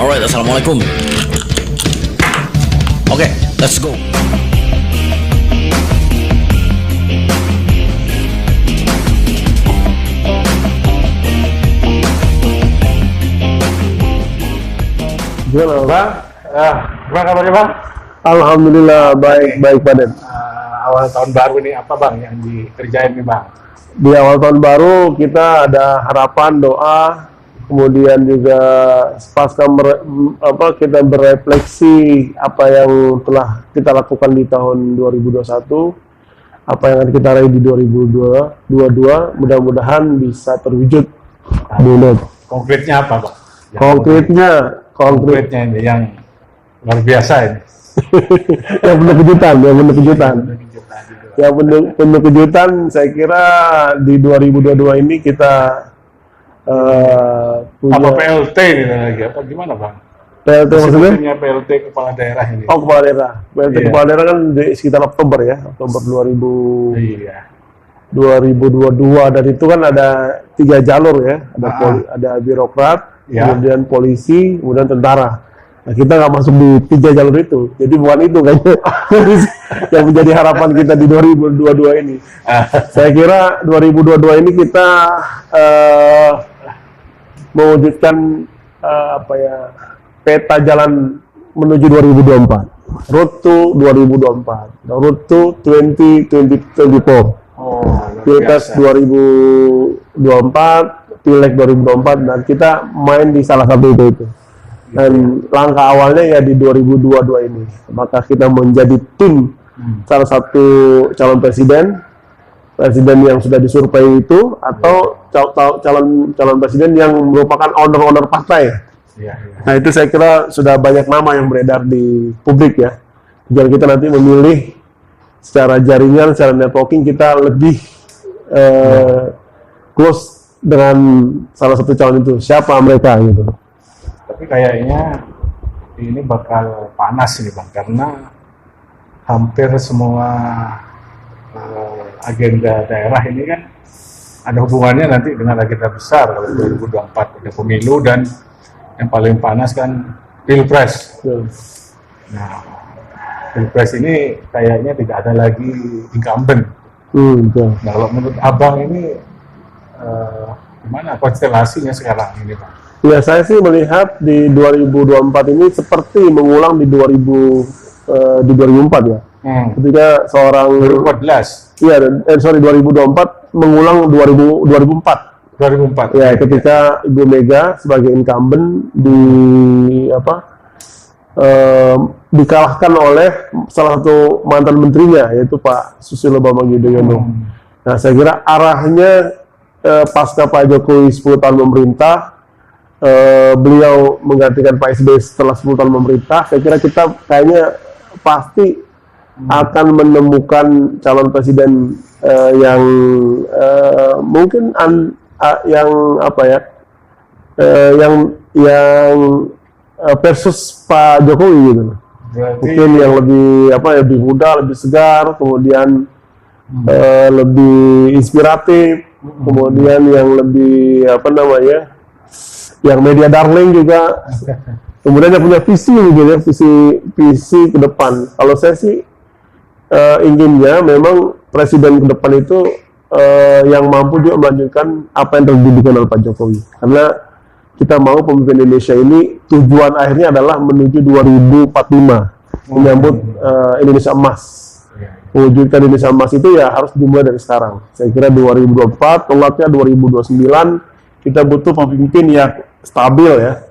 Alright, assalamualaikum. Oke, let's go. Gimana Bang? Gimana kabarnya Bang? Alhamdulillah baik Pak Den. Awal tahun baru ini apa Bang yang dikerjain nih Bang? Di awal tahun baru kita ada harapan, doa, kemudian juga kita berefleksi apa yang telah kita lakukan di tahun 2021, apa yang akan kita raih di 2022, mudah-mudahan bisa terwujud. Konkretnya apa Bang? Konkretnya ini yang luar biasa ini. yang penuh kejutan. Yang penuh kejutan, saya kira di 2022 ini kita punya apa PLT ini lagi apa gimana Bang? PLT maksudnya? PLT kepala daerah ini. Oh, kepala daerah. PLT Iya. kepala daerah kan di sekitar Oktober ya, Oktober 2000. Iya. 2022, dan itu kan ada 3 jalur ya, ada birokrat, Ya. kemudian polisi, kemudian tentara. Nah, kita nggak masuk di 3 jalur itu, jadi bukan itu kayaknya yang menjadi harapan kita di 2022 ini. Saya kira 2022 ini kita mewujudkan peta jalan menuju 2024, road to 2024, road to 2024. Pilpres 2024, Pileg 2024, dan kita main di salah satu itu. Dan langkah awalnya ya di 2022 ini. Maka kita menjadi tim salah satu calon presiden yang sudah disurvei itu, atau calon presiden yang merupakan owner partai. Iya. Nah, itu saya kira sudah banyak nama yang beredar di publik ya. Jadi kita nanti memilih secara jaringan, secara networking, kita lebih close dengan salah satu calon itu. Siapa mereka gitu. Tapi kayaknya ini bakal panas nih Bang, karena hampir semua agenda daerah ini kan ada hubungannya nanti dengan agenda besar kalau 2024, ada pemilu, dan yang paling panas kan Pilpres. Nah, Pilpres ini kayaknya tidak ada lagi incumbent. Nah, kalau menurut Abang ini gimana konstelasinya sekarang ini Bang? Ya, saya sih melihat di 2024 ini seperti mengulang di 2004 ya. Ketika seorang 2014. Iya, 2024 mengulang 2004. 2004. Ya, ketika Ibu Mega sebagai incumbent dikalahkan oleh salah satu mantan menterinya, yaitu Pak Susilo Bambang Yudhoyono. Nah, saya kira arahnya pasca Pak Jokowi 10 tahun memerintah, beliau menggantikan Pak SBY setelah 10 tahun memerintah, saya kira kita kayaknya pasti akan menemukan calon presiden yang mungkin yang versus Pak Jokowi gitu. Mungkin yang lebih muda, lebih segar, kemudian lebih inspiratif, kemudian yang lebih yang media darling juga, kemudian yang punya visi gitu ya, visi ke depan. Kalau saya sih inginnya memang presiden ke depan itu yang mampu juga melanjutkan apa yang telah dilakukan oleh Pak Jokowi, karena kita mau pemimpin Indonesia ini tujuan akhirnya adalah menuju 2045, menyambut Indonesia Emas. Mewujudkan Indonesia Emas itu ya harus dimulai dari sekarang. Saya kira 2024, tolaknya 2029, kita butuh pemimpin yang stabil ya.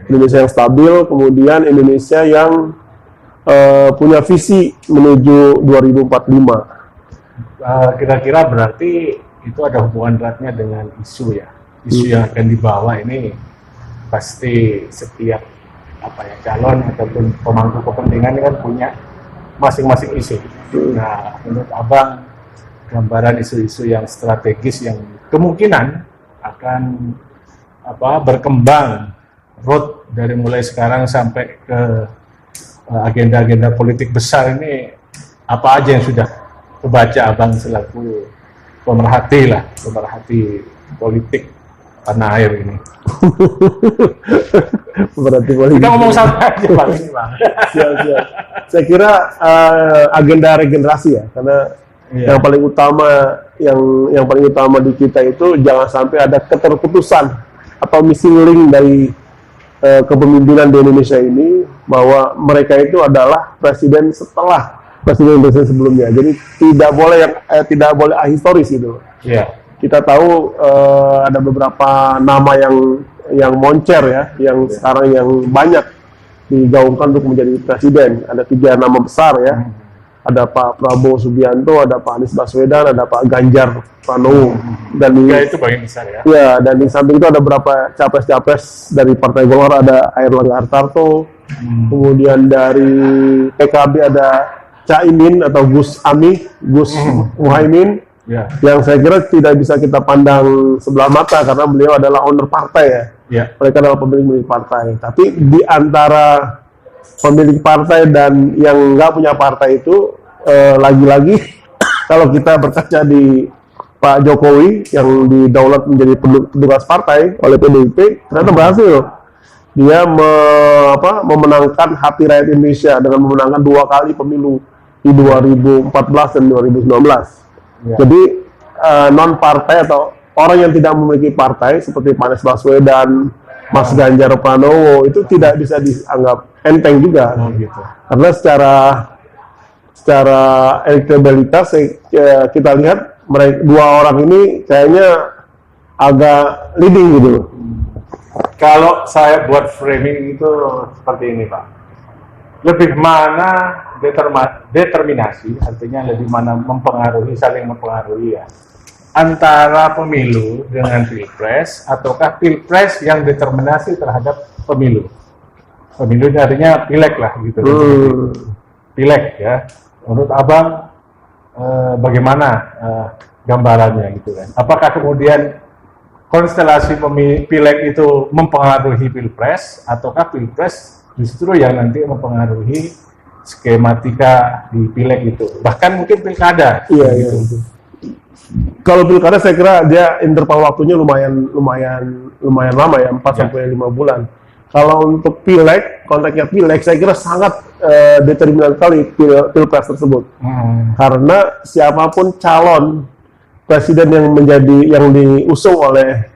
Indonesia yang stabil, kemudian Indonesia yang punya visi menuju 2045. Kira-kira berarti itu ada hubungan eratnya dengan isu ya. Isu yang akan dibawa ini pasti setiap calon ataupun pemangku kepentingan ini kan punya masing-masing isu. Nah, menurut Abang, gambaran isu-isu yang strategis yang kemungkinan akan berkembang road dari mulai sekarang sampai ke agenda-agenda politik besar ini, apa aja yang sudah kebaca Abang selaku pemerhati politik tanah air ini? Berarti politik. Kita ngomong santai aja Pak. Siap. Saya kira agenda regenerasi ya, karena Iya. yang paling utama di kita itu jangan sampai ada keterputusan atau missing link dari kepemimpinan di Indonesia ini, bahwa mereka itu adalah presiden setelah presiden sebelumnya. Jadi tidak boleh ahistoris gitu. Iya. Kita tahu ada beberapa nama yang moncer ya, yang sekarang yang banyak digaungkan untuk menjadi presiden. Ada 3 nama besar ya. Ada Pak Prabowo Subianto, ada Pak Anies Baswedan, ada Pak Ganjar Pranowo. Dan Ya, itu bagian besar ya. ya, dan di samping itu ada beberapa capres-capres dari Partai Golkar, ada Airlangga Hartarto, kemudian dari PKB ada Caimin atau Gus Muhaimin, Ya. yang saya kira tidak bisa kita pandang sebelah mata karena beliau adalah owner partai ya. Ya. Mereka adalah pemilik partai. Tapi di antara pemilik partai dan yang nggak punya partai itu, lagi-lagi kalau kita berkaca di Pak Jokowi yang didaulat menjadi petugas partai oleh PDIP, ternyata berhasil. Dia memenangkan hati rakyat Indonesia dengan memenangkan 2 kali pemilu di 2014 dan 2019. Ya. Jadi non partai atau orang yang tidak memiliki partai seperti Pak Anies Baswedan, Mas Ganjar Pranowo itu tidak bisa dianggap enteng juga. Oh, gitu. Karena secara elektabilitas kita lihat mereka 2 orang ini kayaknya agak leading gitu. Kalau saya buat framing itu seperti ini Pak, lebih mana determinasi, artinya lebih mana saling mempengaruhi ya, antara pemilu dengan pilpres, ataukah pilpres yang determinasi terhadap pemilu. Pemilu ini artinya pileg lah gitu. Pileg ya, menurut Abang bagaimana gambarannya gitu kan? Apakah kemudian konstelasi pileg itu mempengaruhi pilpres, ataukah pilpres justru yang nanti mempengaruhi skematika di pileg itu, bahkan mungkin pilkada? Iya, gitu. iya. Kalau pilkada saya kira dia interval waktunya lumayan lama ya, 4 sampai 5 bulan. Kalau untuk pileg, konteksnya pileg saya kira sangat determinan sekali pilpres tersebut. Karena siapapun calon presiden yang diusung oleh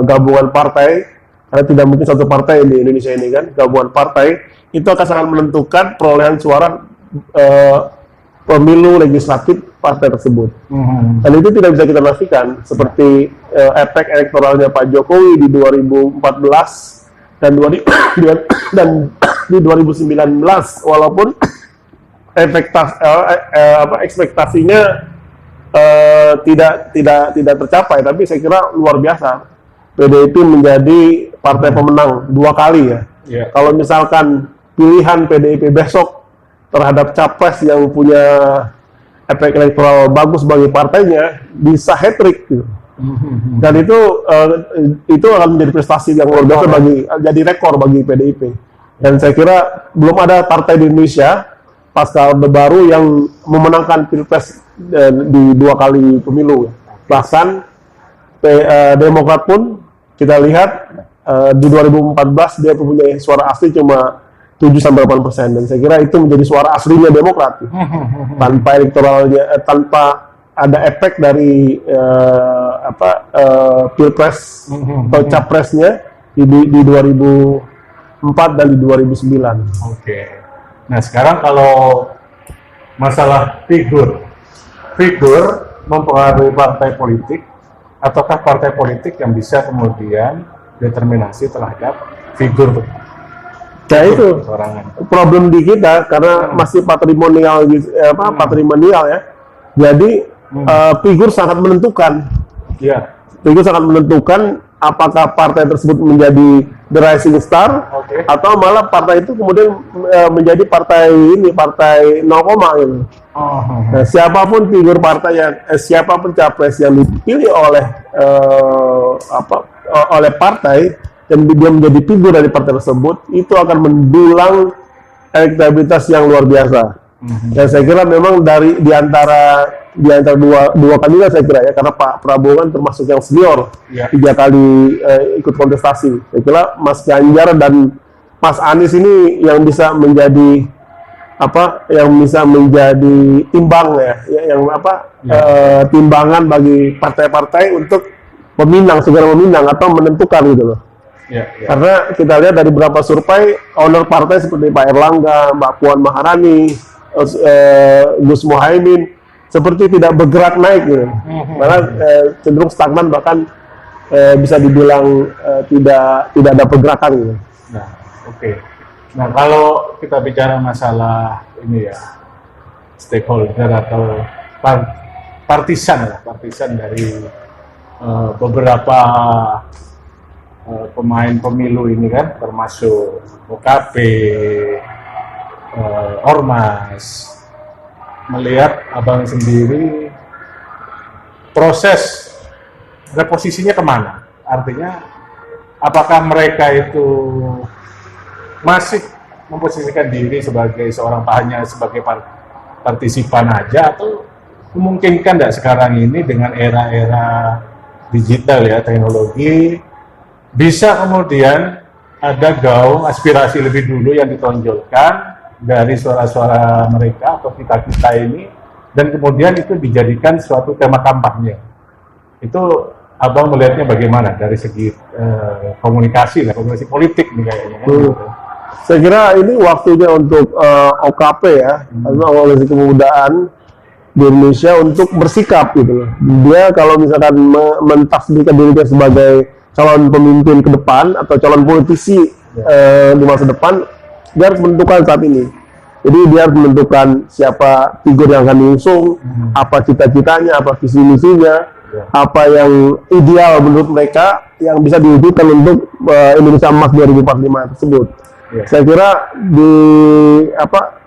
gabungan partai, karena tidak mungkin satu partai di Indonesia ini kan, gabungan partai, itu akan sangat menentukan perolehan suara pemilu legislatif partai tersebut. Dan itu tidak bisa kita nafikan, seperti efek elektoralnya Pak Jokowi di 2014 dan di 2019, walaupun ekspektasinya tidak tercapai, tapi saya kira luar biasa. PDIP menjadi partai pemenang 2 kali ya. Yeah. Kalau misalkan pilihan PDIP besok terhadap capres yang punya efek elektoral bagus bagi partainya bisa hat-trick gitu. Dan itu akan menjadi prestasi yang luar biasa jadi rekor bagi PDIP. Dan saya kira belum ada partai di Indonesia pasca Orde Baru yang memenangkan pilpres di 2 kali pemilu. Bahkan Demokrat pun kita lihat di 2014 dia punya suara asli cuma 7-8%, dan saya kira itu menjadi suara aslinya Demokrat tanpa elektoralnya, tanpa ada efek dari pilpres atau capresnya di 2004 dan di 2009. Oke. Nah sekarang kalau masalah figur mempengaruhi partai politik, ataukah partai politik yang bisa kemudian determinasi terhadap figur? Nah itu Sorangan. problem di kita karena masih patrimonial patrimonial ya. Jadi figur sangat menentukan. Iya. Figur sangat menentukan apakah partai tersebut menjadi the rising star, atau malah partai itu kemudian menjadi partai 0, gitu. Nah, siapapun figur partai siapapun capres yang dipilih oleh oleh partai dan dia menjadi figur dari partai tersebut, itu akan mendulang elektabilitas yang luar biasa. Dan saya kira memang di antara di antara dua kandidat saya kira ya, karena Pak Prabowo kan termasuk yang senior, Ya. 3 kali ikut kontestasi. Saya kira Mas Ganjar dan Mas Anies ini yang bisa menjadi timbang timbangan bagi partai-partai untuk segera meminang atau menentukan gitu loh. Ya, ya. Karena kita lihat dari beberapa survei owner partai seperti Pak Erlangga, Mbak Puan Maharani, Gus Muhaimin seperti tidak bergerak naik gitu. Malah cenderung stagnan, bahkan bisa dibilang tidak ada pergerakan gitu. Nah, oke. Nah, kalau kita bicara masalah ini ya, stakeholder atau partisan dari beberapa pemain pemilu ini kan, termasuk OKP, Ormas, melihat abang sendiri proses reposisinya kemana? Artinya, apakah mereka itu masih memposisikan diri sebagai hanya sebagai partisipan aja, atau memungkinkan tidak sekarang ini dengan era-era digital ya, teknologi, bisa kemudian ada gaung aspirasi lebih dulu yang ditonjolkan dari suara-suara mereka atau kita-kita ini, dan kemudian itu dijadikan suatu tema kampanye. Itu abang melihatnya bagaimana dari segi komunikasi politik nih kayaknya kan? Saya kira ini waktunya untuk OKP ya, Organisasi Kepemudaan di Indonesia, untuk bersikap gitu loh. Dia kalau misalkan mentasbihkan dirinya sebagai calon pemimpin ke depan atau calon politisi di masa depan, dia harus menentukan saat ini. Jadi dia harus menentukan siapa figur yang akan diusung, apa cita-citanya, apa visi misinya, apa yang ideal menurut mereka yang bisa diwujudkan untuk Indonesia Emas 2045 tersebut. Saya kira di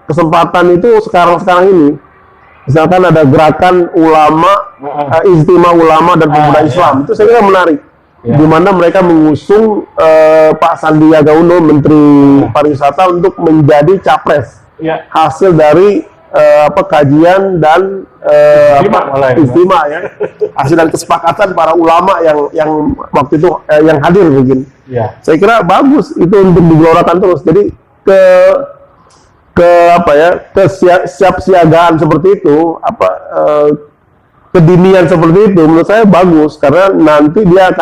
kesempatan itu sekarang ini, misalkan ada gerakan ulama, Ijtima Ulama dan Pemuda Islam, itu saya kira menarik. Di mana mereka mengusung Pak Sandiaga Uno, Menteri Pariwisata, untuk menjadi capres. Hasil dari kajian dan ijtima ya, hasil dan kesepakatan para ulama yang waktu itu yang hadir mungkin. Saya kira bagus itu untuk digelorakan terus. Jadi kesiapsiagaan seperti itu, kedinian seperti itu menurut saya bagus, karena nanti dia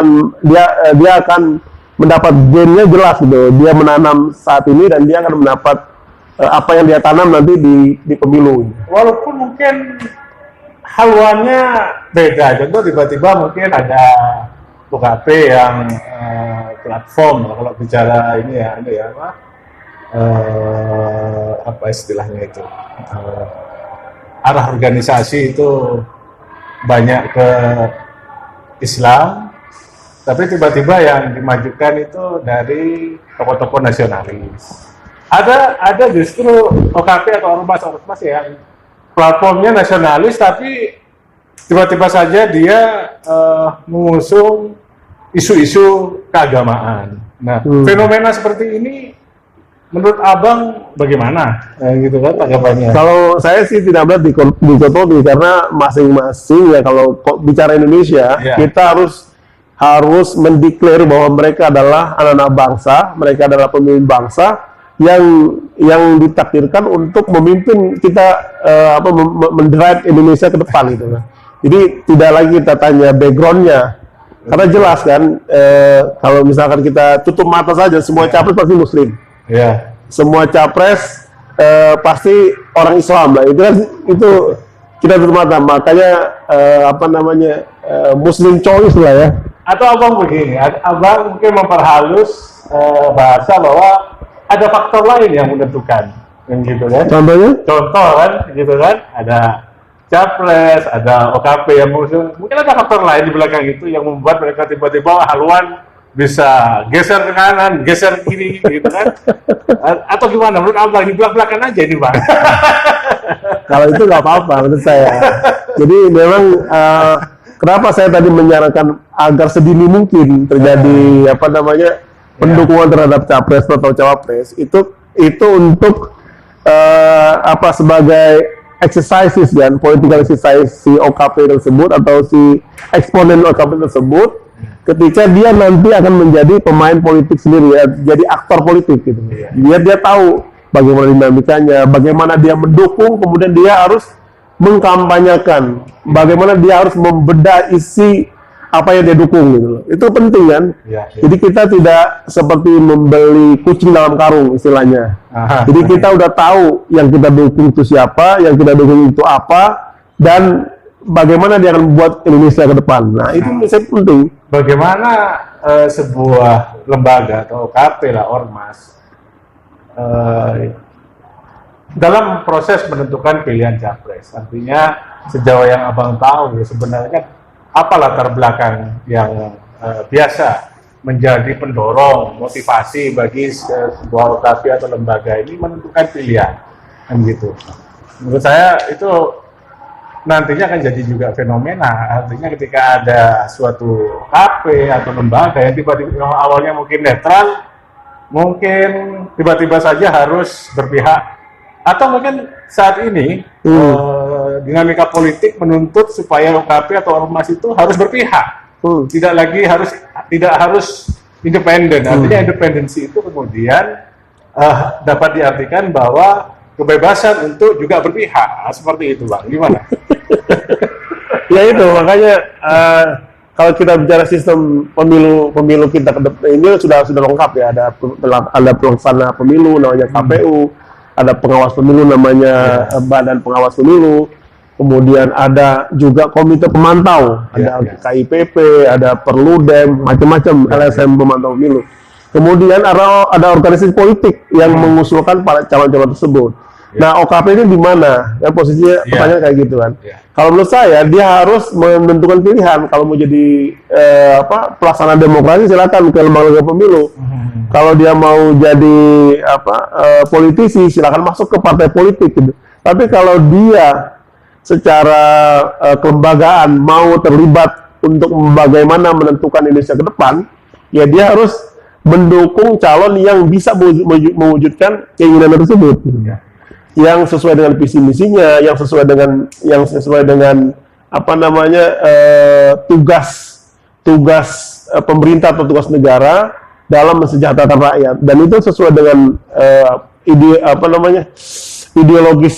akan mendapat gainnya jelas gitu. Dia menanam saat ini dan dia akan mendapat apa yang dia tanam nanti di pemilu. Walaupun mungkin haluannya beda, contoh tiba-tiba mungkin ada UKP yang platform, kalau bicara ini ya apa istilahnya itu, arah organisasi itu banyak ke Islam, tapi tiba-tiba yang dimajukan itu dari tokoh-tokoh nasionalis. Ada justru OKP atau ormas yang platformnya nasionalis, tapi tiba-tiba saja dia mengusung isu-isu keagamaan. Nah, fenomena seperti ini menurut abang bagaimana? Gitu kan tanggapannya? Kalau saya sih tidak melihat dikotomi, karena masing-masing ya, kalau bicara Indonesia, kita harus mendeklar bahwa mereka adalah anak-anak bangsa, mereka adalah pemimpin bangsa yang ditakdirkan untuk memimpin kita, mendrive Indonesia ke depan gitu kan. Jadi tidak lagi kita tanya backgroundnya, karena jelas kan, kalau misalkan kita tutup mata saja, semua capres pasti Muslim. Semua capres pasti orang Islam lah. Itu kita tutup mata. Makanya Muslim choice lah ya. Atau abang begini, abang mungkin memperhalus bahasa bahwa ada faktor lain yang menentukan, gitu kan? Contoh kan, gitu kan? Ada capres, ada OKP yang mungkin ada faktor lain di belakang itu yang membuat mereka tiba-tiba haluan bisa geser ke kanan, geser ke kiri, gitu kan? Atau gimana? Menurut abang di belak-belakan aja ini bang? Kalau itu nggak apa-apa menurut saya. Jadi memang kenapa saya tadi menyarankan agar sedini mungkin terjadi pendukungan terhadap capres atau cawapres, itu untuk sebagai exercises kan, political exercise si OKP tersebut atau si eksponen OKP tersebut, ketika dia nanti akan menjadi pemain politik sendiri ya, jadi aktor politik gitu. Biar dia tahu bagaimana dinamikanya, bagaimana dia mendukung, kemudian dia harus mengkampanyekan, bagaimana dia harus membedah isi apa yang dia dukung gitu loh. Itu penting kan? Jadi kita tidak seperti membeli kucing dalam karung istilahnya. Jadi kita udah tahu yang kita dukung itu siapa, yang kita dukung itu apa, dan bagaimana dia akan membuat Indonesia ke depan. Nah itu menurut saya penting. Bagaimana sebuah lembaga atau OKP lah, ormas, dalam proses menentukan pilihan capres. Artinya sejauh yang abang tahu sebenarnya apa latar belakang yang biasa menjadi pendorong motivasi bagi sebuah OKP atau lembaga ini menentukan pilihan, kan gitu. Menurut saya itu nantinya akan jadi juga fenomena. Artinya ketika ada suatu OKP atau lembaga yang tiba-tiba awalnya mungkin netral, mungkin tiba-tiba saja harus berpihak, atau mungkin saat ini dinamika politik menuntut supaya OKP atau ormas itu harus berpihak, tidak harus independen. Artinya independensi itu kemudian dapat diartikan bahwa kebebasan untuk juga berpihak, seperti itu bang. Gimana? Ya itu makanya kalau kita bicara sistem pemilu kita ke depan ini sudah lengkap ya, ada pelaksana pemilu namanya KPU, ada pengawas pemilu namanya Badan Pengawas Pemilu, kemudian ada juga komite pemantau, ada KIPP, ada Perludem, macam-macam LSM pemantau pemilu. Kemudian ada organisasi politik yang mengusulkan para calon-calon tersebut. Nah, OKP ini di mana? Ya, posisinya pertanyaan kayak gitu kan. Kalau menurut saya dia harus menentukan pilihan. Kalau mau jadi pelaksana demokrasi silakan ke lembaga pemilu. Kalau dia mau jadi politisi silakan masuk ke partai politik gitu. Tapi kalau dia secara kelembagaan mau terlibat untuk bagaimana menentukan Indonesia ke depan, ya dia harus mendukung calon yang bisa mewujudkan keinginan tersebut. Yang sesuai dengan visi misinya, yang sesuai dengan tugas pemerintah atau tugas negara dalam mensejahterakan rakyat, dan itu sesuai dengan ideologis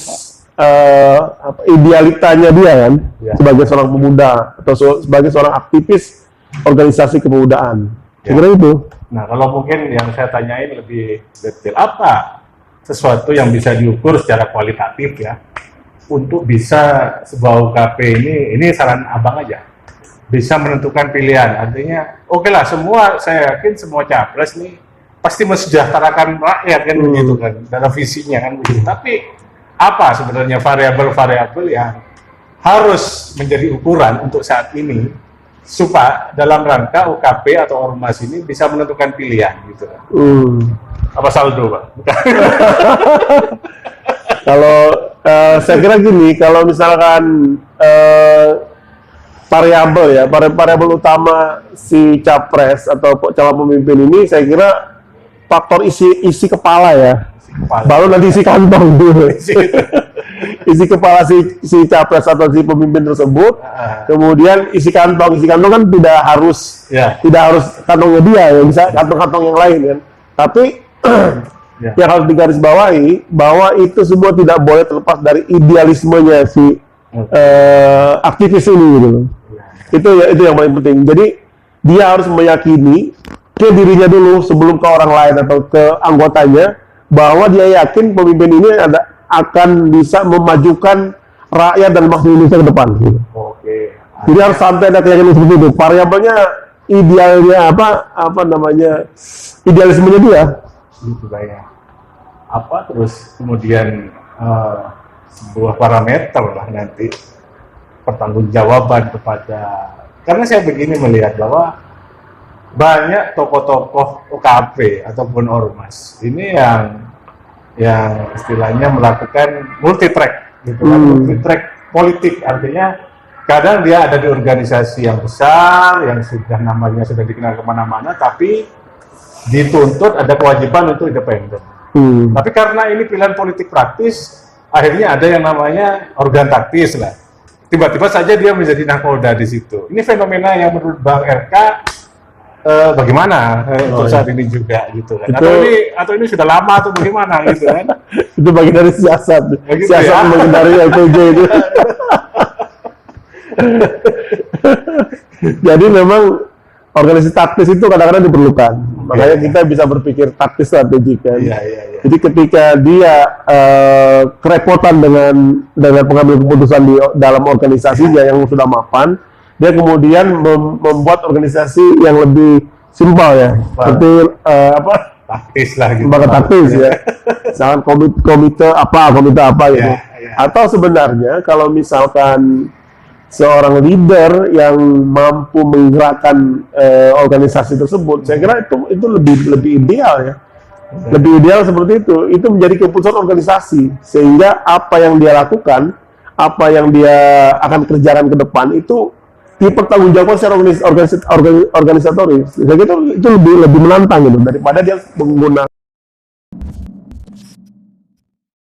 idealitanya dia kan, sebagai seorang pemuda atau sebagai seorang aktivis organisasi kepemudaan. Kira itu. Nah, kalau mungkin yang saya tanyain lebih detail, apa sesuatu yang bisa diukur secara kualitatif ya untuk bisa sebuah UKP ini saran abang aja bisa menentukan pilihan. Artinya oke lah, saya yakin semua capres nih pasti mensejahterakan rakyat kan, begitu kan dalam visinya kan begitu. Tapi apa sebenarnya variabel-variabel yang harus menjadi ukuran untuk saat ini supaya dalam rangka UKP atau ormas ini bisa menentukan pilihan gitu kan? Apa saldo, Pak? Kalau saya kira gini, kalau misalkan variabel utama si capres atau calon pemimpin ini, saya kira faktor isi kepala ya. Baru nanti isi kantong dulu. Isi kepala si capres atau si pemimpin tersebut, kemudian isi kantong kan tidak harus kantongnya dia ya, bisa kantong-kantong yang lain kan. Tapi yang harus digarisbawahi bahwa itu semua tidak boleh terlepas dari idealismenya si aktivis ini gitu. Itu yang paling penting. Jadi dia harus meyakini ke dirinya dulu sebelum ke orang lain atau ke anggotanya bahwa dia yakin pemimpin ini akan bisa memajukan rakyat dan bangsa Indonesia ke depan. Gitu. Jadi harus sampai ada keyakinan seperti itu. Variabelnya idealnya idealismenya dia. Gitu ya. Apa terus kemudian sebuah parameter lah nanti pertanggungjawaban kepada, karena saya begini melihat bahwa banyak tokoh-tokoh OKP ataupun ormas ini yang istilahnya melakukan multi track gitu kan, multi track politik. Artinya kadang dia ada di organisasi yang besar yang namanya sudah dikenal kemana-mana, tapi dituntut ada kewajiban untuk independen. Tapi karena ini pilihan politik praktis, akhirnya ada yang namanya organ taktis lah. Tiba-tiba saja dia menjadi Napolda di situ. Ini fenomena yang menurut Bang RK bagaimana untuk saat ini juga gitu kan? Atau ini sudah lama atau bagaimana gitu kan? Itu bagian dari siasat, Begitu siasat ya? menghindari LPG itu. Jadi memang organisasi taktis itu kadang-kadang diperlukan. Makanya kita bisa berpikir taktis strategik kan. Iya. Jadi ketika dia kerepotan dengan pengambil keputusan di dalam organisasinya yang sudah mapan, dia kemudian membuat organisasi yang lebih simpel ya. Seperti Taktis lah gitu. lembaga taktis ya. Misalkan komite apa gitu. Iya. Atau sebenarnya kalau misalkan seorang leader yang mampu menggerakkan organisasi tersebut, saya kira itu lebih ideal ya. Lebih ideal seperti itu. Itu menjadi keputusan organisasi, sehingga apa yang dia lakukan, apa yang dia akan kerjakan ke depan itu dipertanggungjawabkan secara organisatoris. Saya kira itu lebih menantang gitu daripada dia menggunakan